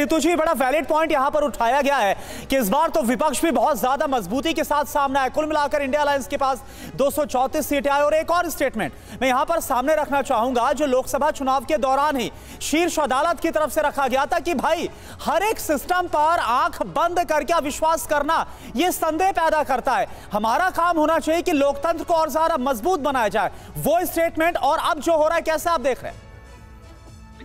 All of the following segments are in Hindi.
रितु जी, बड़ा वैलिड पॉइंट यहां पर उठाया गया है कि इस बार तो विपक्ष भी बहुत ज्यादा मजबूती के साथ सामने आया। कुल मिलाकर इंडिया अलायंस के पास 234 सीटें आई। और एक और स्टेटमेंट मैं यहां पर सामने रखना चाहूंगा जो लोकसभा चुनाव के दौरान ही शीर्ष अदालत की तरफ से रखा गया था कि भाई हर एक सिस्टम पर आंख बंद करके अविश्वास करना यह संदेह पैदा करता है। हमारा काम होना चाहिए कि लोकतंत्र को और ज्यादा मजबूत बनाया जाए। वो स्टेटमेंट और अब जो हो रहा है, कैसे आप देख रहे हैं?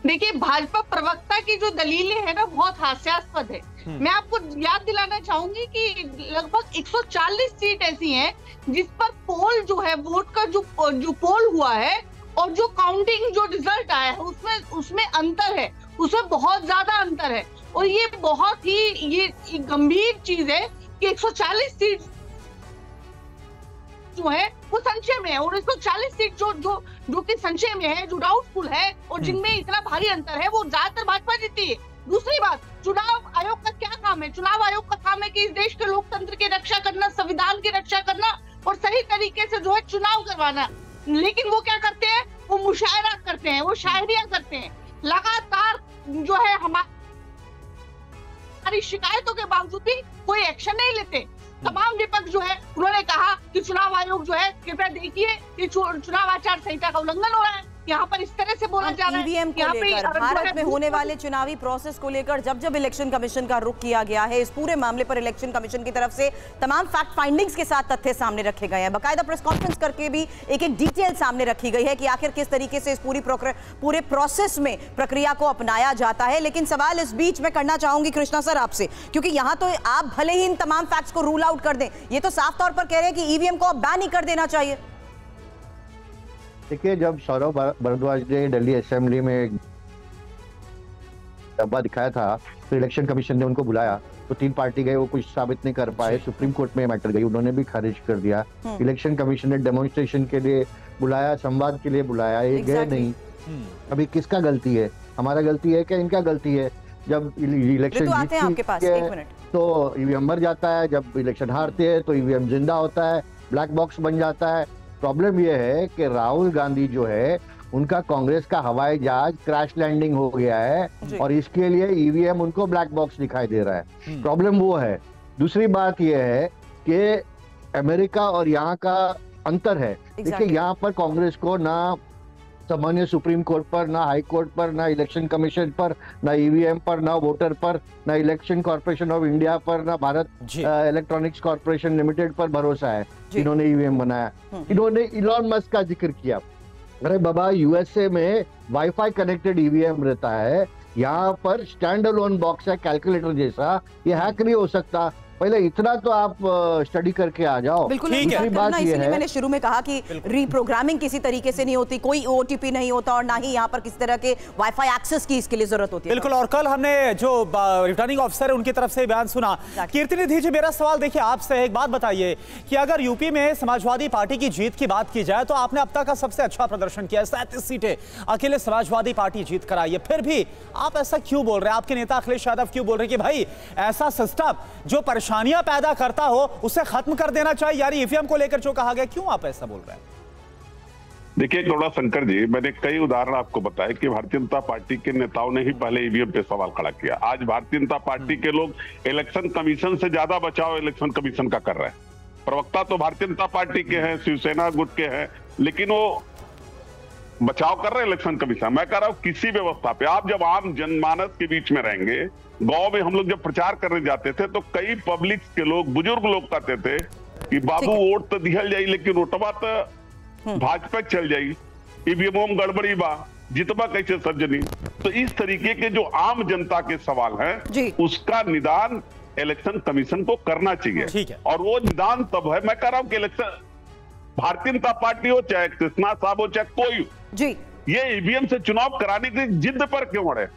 देखिए, भाजपा प्रवक्ता की जो दलीलें हैं ना, बहुत हास्यास्पद है। मैं आपको याद दिलाना चाहूंगी कि लगभग 140 सीट ऐसी हैं जिस पर पोल जो है, वोट का जो पोल हुआ है और जो काउंटिंग जो रिजल्ट आया है उसमें अंतर है, उसमें बहुत ज्यादा अंतर है। और ये बहुत ही ये गंभीर चीज है कि 140 सीट जो है वो संशय में है, और 140 सीट जो कि संशय में है, जो डाउटफुल है और जिनमें इतना भारी अंतर है, वो ज्यादातर भाजपा जीती है। दूसरी बात, चुनाव आयोग का क्या काम है? चुनाव आयोग का काम है कि इस देश के लोकतंत्र की रक्षा करना, संविधान की रक्षा करना और सही तरीके से जो है चुनाव करवाना। लेकिन वो क्या करते हैं? वो मुशायरा करते हैं, वो शायरियां करते हैं। लगातार जो है हमारी शिकायतों के बावजूद भी कोई एक्शन नहीं लेते। तमाम विपक्ष जो है उन्होंने कहा कि चुनाव आयोग जो है, कृपया देखिए कि चुनाव आचार संहिता का उल्लंघन हो रहा है। यहाँ पर इस तरह से बोला जा रहा है। ईवीएम को लेकर, भारत में होने वाले चुनावी प्रोसेस को लेकर जब इलेक्शन कमीशन का रुख किया गया है, इस पूरे मामले पर इलेक्शन कमीशन की तरफ से तमाम फैक्ट फाइंडिंग्स के साथ तथ्य सामने रखे गए हैं। बाकायदा प्रेस कॉन्फ्रेंस करके भी एक डिटेल सामने रखी गई है कि आखिर किस तरीके से इस पूरे प्रोसेस में प्रक्रिया को अपनाया जाता है। लेकिन सवाल इस बीच में करना चाहूंगी कृष्णा सर आपसे, क्योंकि यहाँ तो आप भले ही इन तमाम फैक्ट्स को रूल आउट कर दें, ये तो साफ तौर पर कह रहे हैं कि ईवीएम को अब बैन ही कर देना चाहिए। देखिए, जब सौरभ भारद्वाज ने दिल्ली असेंबली में डब्बा दिखाया था तो इलेक्शन कमीशन ने उनको बुलाया, तो 3 पार्टी गए, वो कुछ साबित नहीं कर पाए। सुप्रीम कोर्ट में मैटर गई, उन्होंने भी खारिज कर दिया। इलेक्शन कमीशन ने डेमोन्स्ट्रेशन के लिए बुलाया, संवाद के लिए बुलाया, ये गए नहीं। अभी किसका गलती है? हमारा गलती है क्या इनका गलती है? जब इलेक्शन जीतती है तो ईवीएम मर जाता है, जब इलेक्शन हारते हैं तो ईवीएम जिंदा होता है, ब्लैक बॉक्स बन जाता है। प्रॉब्लम यह है कि राहुल गांधी जो है, उनका कांग्रेस का हवाई जहाज क्रैश लैंडिंग हो गया है और इसके लिए ईवीएम उनको ब्लैक बॉक्स दिखाई दे रहा है। प्रॉब्लम वो है। दूसरी बात यह है कि अमेरिका और यहाँ का अंतर है। देखिए, यहाँ पर कांग्रेस को ना सामान्य सुप्रीम कोर्ट पर, ना हाई कोर्ट पर, ना इलेक्शन कमीशन पर, ना ईवीएम पर, ना वोटर पर, ना इलेक्शन कॉर्पोरेशन ऑफ इंडिया पर, ना भारत इलेक्ट्रॉनिक्स कॉर्पोरेशन लिमिटेड पर भरोसा है। इन्होंने ईवीएम बनाया। इन्होंने इलॉन मस्क का जिक्र किया। अरे बाबा, यूएसए में वाईफाई कनेक्टेड ईवीएम रहता है, यहाँ पर स्टैंड अलोन बॉक्स है कैलकुलेटर जैसा, ये हैक नहीं हो सकता। पहले इतना तो आप स्टडी करके आ जाओ। बिल्कुल, दूसरी बात ये है, मैंने शुरू में कहा कि रीप्रोग्रामिंग किसी तरीके से नहीं होती, कोई ओटीपी नहीं होता और ना ही यहाँ पर किसी तरह के वाईफाई एक्सेस की इसके लिए जरूरत होती है। बिल्कुल। और कल हमने जो रिटर्निंग ऑफिसर है उनकी तरफ से बयान सुना। कीर्तिनिधि जी, मेरा सवाल देखिए आपसे, एक बात बताइए कि अगर यूपी में समाजवादी पार्टी की जीत की बात की जाए तो आपने अब तक का सबसे अच्छा प्रदर्शन किया है, 37 सीटें अकेले समाजवादी पार्टी जीत कर आई है, फिर भी आप ऐसा क्यों बोल रहे हैं? आपके नेता अखिलेश यादव क्यों बोल रहे हैं कि भाई ऐसा सिस्टम जो परेशानियां पैदा करता हो उसे खत्म कर देना चाहिए? यार ईवीएम को लेकर जो कहा गया, क्यों आप ऐसा बोल रहे हैं? देखिए गौड़ा शंकर जी, मैंने कई उदाहरण आपको बताए कि भारतीय जनता पार्टी के नेताओं ने ही पहले ईवीएम पे सवाल खड़ा किया। आज भारतीय जनता पार्टी के लोग इलेक्शन कमीशन से ज्यादा बचाव इलेक्शन कमीशन का कर रहे हैं। प्रवक्ता तो भारतीय जनता पार्टी के हैं, शिवसेना गुट के हैं, लेकिन वो बचाव कर रहे हैं इलेक्शन कमीशन। मैं कह रहा हूं किसी व्यवस्था पे आप जब आम जनमानस के बीच में रहेंगे, गांव में हम लोग जब प्रचार करने जाते थे तो कई पब्लिक के लोग, बुजुर्ग लोग कहते थे कि बाबू वोट तो दिहल जाई लेकिन वोटवा तो भाजपा चल जाई, ईवीएम गड़बड़ी बा, जितबा कैसे सर्जनी। तो इस तरीके के जो आम जनता के सवाल हैं उसका निदान इलेक्शन कमीशन को करना चाहिए। और वो निदान तब है, मैं कह रहा हूं कि इलेक्शन भारतीय जनता पार्टी हो, चाहे कृष्णा साहब हो, चाहे कोई हो, ये ईवीएम से चुनाव कराने की जिद पर क्यों अड़े?